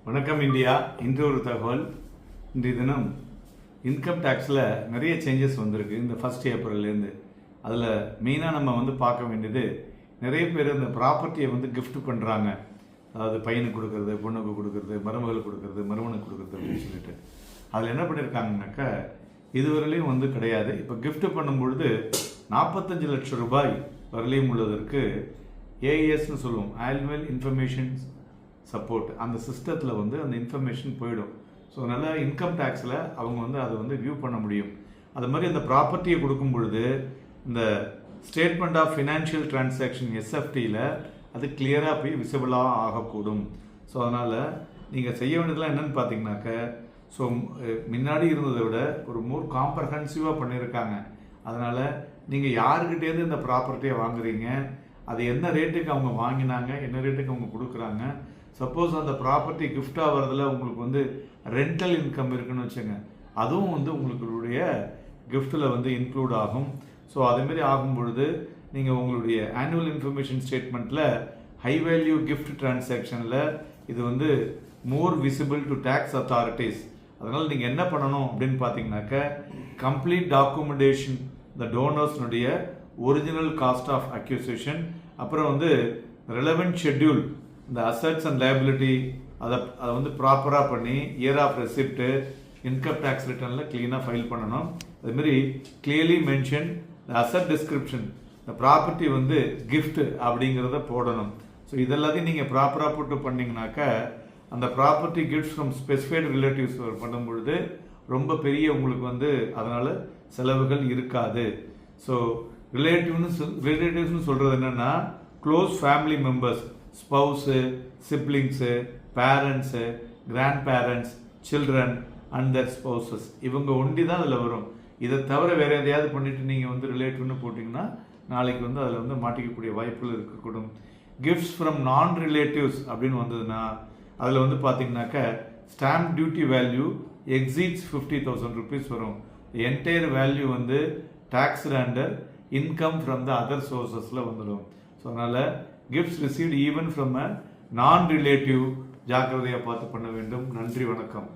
வணக்கம் இந்தியா. இன்று ஒரு தகவல். இன்றைய தினம் இன்கம் டேக்ஸில் நிறைய சேஞ்சஸ் வந்திருக்கு இந்த 1 ஏப்ரல்லேருந்து. அதில் மெயினாக நம்ம பார்க்க வேண்டியது, நிறைய பேர் இந்த ப்ராப்பர்ட்டியை கிஃப்ட் பண்ணுறாங்க. அதாவது பையனுக்கு கொடுக்கறது, பொண்ணுக்கு கொடுக்கறது, மருமகளுக்கு கொடுக்கறது, மருமனுக்கு கொடுக்கறது அப்படின்னு சொல்லிட்டு. அதில் என்ன பண்ணியிருக்காங்கனாக்கா, இதுவரையிலையும் கிடையாது. இப்போ கிஃப்ட் பண்ணும்பொழுது 45 லட்சம் ரூபாய் வரலையும் உள்ளதற்கு ஏஎஸ்ன்னு சொல்லுவோம், ஆனுவல் இன்ஃபர்மேஷன் சப்போர்ட். அந்த சிஸ்டத்தில் அந்த இன்ஃபர்மேஷன் போயிடும். ஸோ அதனால் இன்கம் டேக்ஸில் அவங்க அதை வியூ பண்ண முடியும். அது மாதிரி அந்த ப்ராப்பர்ட்டியை கொடுக்கும் பொழுது இந்த ஸ்டேட்மெண்ட் ஆஃப் ஃபினான்ஷியல் டிரான்சாக்ஷன் எஸ்எஃப்டியில் அது கிளியராக போய் விசிபிளாக ஆகக்கூடும். ஸோ அதனால் நீங்கள் செய்ய வேண்டியதெல்லாம் என்னென்னு பார்த்தீங்கன்னாக்க, ஸோ முன்னாடி இருந்ததை விட ஒரு மோர் காம்ப்ரஹென்சிவாக பண்ணியிருக்காங்க. அதனால் நீங்கள் யாருக்கிட்டேருந்து இந்த ப்ராப்பர்ட்டியை வாங்குறீங்க, அது என்ன ரேட்டுக்கு அவங்க வாங்கினாங்க, என்ன ரேட்டுக்கு அவங்க கொடுக்குறாங்க. சப்போஸ் அந்த ப்ராப்பர்ட்டி கிஃப்டாக வரதில் உங்களுக்கு ரெண்டல் இன்கம் இருக்குன்னு வச்சுங்க, அதுவும் உங்களுடைய கிஃப்டில் இன்க்ளூட் ஆகும். ஸோ அதேமாரி ஆகும் பொழுது நீங்கள் உங்களுடைய ஆனுவல் இன்ஃபர்மேஷன் ஸ்டேட்மெண்ட்டில் ஹை வேல்யூ கிஃப்ட் டிரான்சாக்ஷனில் இது more visible to tax authorities. அதனால் நீங்கள் என்ன பண்ணணும் அப்படின்னு பார்த்தீங்கன்னாக்க, கம்ப்ளீட் டாக்குமெண்டேஷன் இந்த டோனர்ஸ்னுடைய ஒரிஜினல் காஸ்ட் ஆஃப் அக்யூசிஷன், அப்புறம் ரெலவெண்ட் ஷெட்யூல் இந்த அசட்ஸ் அண்ட் லைபிலிட்டி அதை ப்ராப்பராக பண்ணி year of receipt income tax ரிட்டர்னில் க்ளீனாக ஃபைல் பண்ணணும். அதுமாரி கிளியர்லி மென்ஷன் இந்த அசட் டிஸ்கிரிப்ஷன், இந்த ப்ராப்பர்ட்டி கிஃப்ட் அப்படிங்கிறத போடணும். ஸோ இதெல்லாத்தையும் நீங்கள் ப்ராப்பராக போட்டு பண்ணிங்கனாக்கா, அந்த property gift from specified relatives பண்ணும்பொழுது ரொம்ப பெரிய உங்களுக்கு அதனால் செலவுகள் இருக்காது. ஸோ ரிலேட்டிவ்ஸ்னு சொல்கிறது என்னென்னா, close family members, spouse, siblings, parents, grandparents, children and their spouses, இவங்க ஒண்டி தான் அதில் வரும். இதை தவிர வேறு எதையாவது பண்ணிவிட்டு நீங்கள் ரிலேட்டிவ்னு போட்டிங்கன்னா நாளைக்கு அதில் மாட்டிக்கக்கூடிய வாய்ப்புகள் இருக்கக்கூடும். கிஃப்ட்ஸ் ஃப்ரம் நான் ரிலேட்டிவ்ஸ் அப்படின்னு வந்ததுன்னா அதில் பார்த்தீங்கன்னாக்க, stamp duty value exceeds 50,000 rupees வரும். Entire value taxed under income from the other சோர்சஸில் வந்துடும். ஸோ அதனால் gifts received even from a non relative ஜாக்கிரதையாக பார்த்து பண்ண வேண்டும். நன்றி, வணக்கம்.